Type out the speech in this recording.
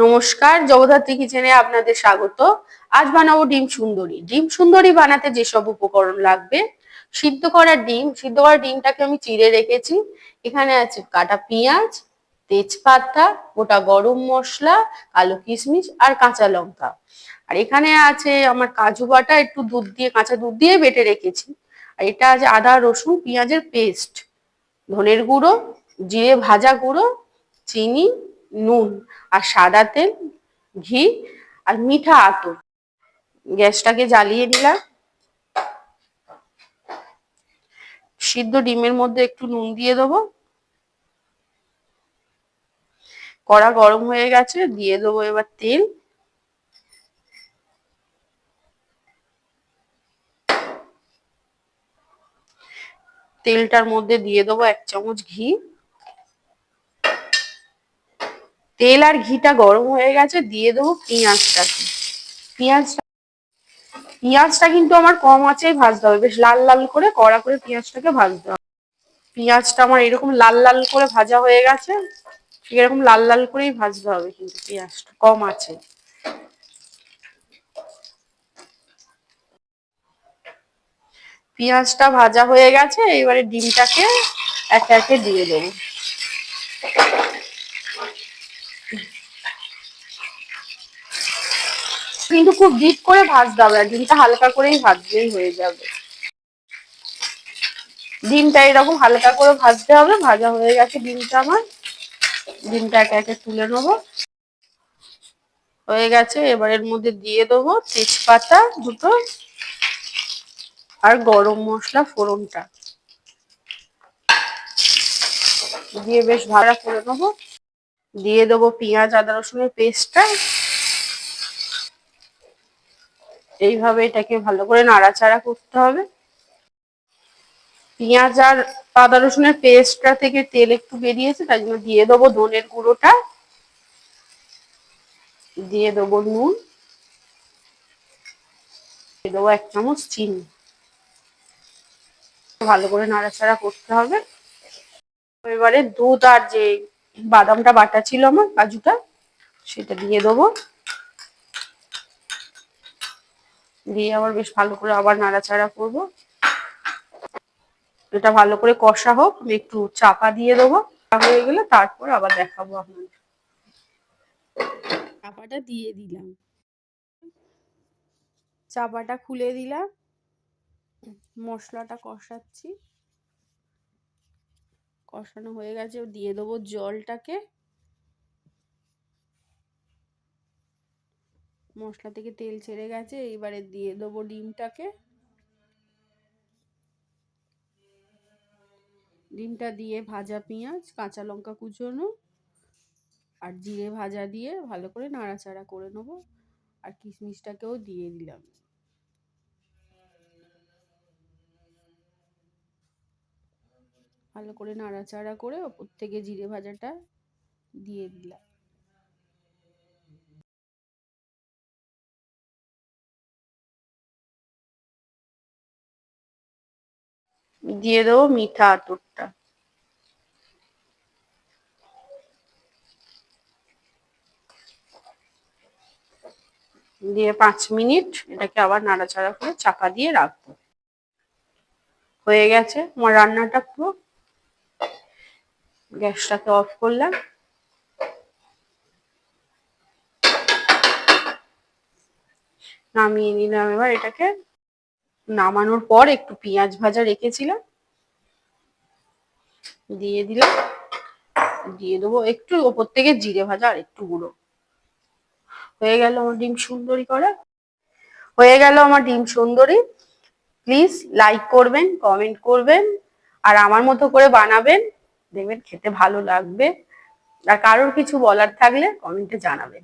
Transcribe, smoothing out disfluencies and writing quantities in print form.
নমস্কার, জগদ্ধাত্রী কিচেনে আপনাদের স্বাগত। আজ বানাবো ডিম সুন্দরী। ডিম সুন্দরী বানাতে যেসব উপকরণ লাগবে: সিদ্ধ করা ডিমটাকে আমি চিড়ে রেখেছি। এখানে আছে কাটা পেঁয়াজ, তেজপাতা, গোটা গরম মশলা, কালো কিশমিশ আর কাঁচা লঙ্কা। আর এখানে আছে আমার কাজু বাটা, একটু দুধ দিয়ে, কাঁচা দুধ দিয়ে বেটে রেখেছি। আর এটা আছে আদা রসুন পেঁয়াজের পেস্ট, ধনের গুঁড়ো, জিরে ভাজা গুঁড়ো, চিনি, নুন আর সাদা তেল, ঘি আর মিঠা আতর। গ্যাসটাকে জ্বালিয়ে নিলাম। সিদ্ধ ডিমের মধ্যে একটু নুন দিয়ে দেবো। কড়া গরম হয়ে গেছে, দিয়ে দেবো এবার তেল। তেলটার মধ্যে দিয়ে দেবো 1 চামচ ঘি। তেল আর ঘিটা গরম হয়ে গেছে, দিয়ে দেবো পেঁয়াজটাকে। পেঁয়াজটা কিন্তু আমার কম আঁচেই ভাজতে হবে, বেশ লাল লাল করে কড়া করে পেঁয়াজটাকে ভাজতে হবে। পেঁয়াজটা আমার এরকম লাল লাল করে ভাজা হয়ে গেছে। এরকম লাল লাল করেই ভাজতে হবে, কিন্তু পেঁয়াজটা কম আছে। পেঁয়াজটা ভাজা হয়ে গেছে, এবারে ডিমটাকে একে একে দিয়ে দেবো। কিন্তু খুব ডিপ করে ভাজতে হবে না, ডিমটা হালকা করেই ভাজলেই হয়ে যাবে। ডিমটা এরকম হালকা করে ভাজতে হবে। ভাজা হয়ে গেছে ডিমটা আমার। ডিমটা একে একে তুলে নেবো। হয়ে গেছে, এবার এর মধ্যে দিয়ে দেবো তেজপাতা দুটো আর গরম মশলা ফোড়নটা দিয়ে বেশ ভাজা করে নেবো। দিয়ে দেবো পেঁয়াজ আদা রসুনের পেস্টটা। এইভাবে এটাকে ভালো করে নাড়াচাড়া করতে হবে। পেঁয়াজ আর আদা রসুনের পেস্টটা থেকে তেল একটু বেরিয়েছে, তাই জন্য দিয়ে দেবো ধনের গুঁড়োটা, দিয়ে দেবো নুন, দিয়ে দেবো 1 চামচ চিনি। ভালো করে নাড়াচাড়া করতে হবে। এবারে দুধ আর যে বাদামটা বাটা ছিল আমার, কাজুটা, সেটা দিয়ে দেবো। দিয়ে আবার বেশ ভালো করে আবার নাড়াচাড়া করবো। এটা ভালো করে কষা হোক, আমি একটু চাপা দিয়ে দেবো। হয়ে গেলে তারপর আবার দেখাবো আপনাদের। চাপাটা দিয়ে দিলাম, চাপাটা খুলে দিলাম। মশলাটা কষাচ্ছি। কষানো হয়ে গেছে, দিয়ে দেবো জলটাকে। মশলা থেকে তেল ছেড়ে গেছে, এবারে দিয়ে দেবো ডিমটাকে। ডিমটা দিয়ে ভাজা পেঁয়াজ, কাঁচা লঙ্কা কুচোনো আর জিরে ভাজা দিয়ে ভালো করে নাড়াচাড়া করে নেবো। আর কিশমিশটাকেও দিয়ে দিলাম। ভালো করে নাড়াচাড়া করে ওপর থেকে জিরে ভাজাটা দিয়ে দিলাম। দিয়ে দেবো মিঠা আতরটা। দিয়ে 5 মিনিট এটাকে আবার নাড়াচাড়া করে চাপা দিয়ে রাখবো। হয়ে গেছে আমার রান্নাটা পুরো। গ্যাসটাকে অফ করলাম। নামিয়ে নিলাম। এবার এটাকে নামানোর পর একটু পেঁয়াজ ভাজা রেখেছিলাম, দিয়ে দিলাম। দিয়ে দেবো একটু ওপর থেকে জিরে ভাজা আর একটু গুঁড়ো। হয়ে গেল আমার ডিম সুন্দরী করা। হয়ে গেল আমার ডিম সুন্দরী। প্লিজ লাইক করবেন, কমেন্ট করবেন আর আমার মতো করে বানাবেন, দেখবেন খেতে ভালো লাগবে। আর কারোর কিছু বলার থাকলে কমেন্টে জানাবেন।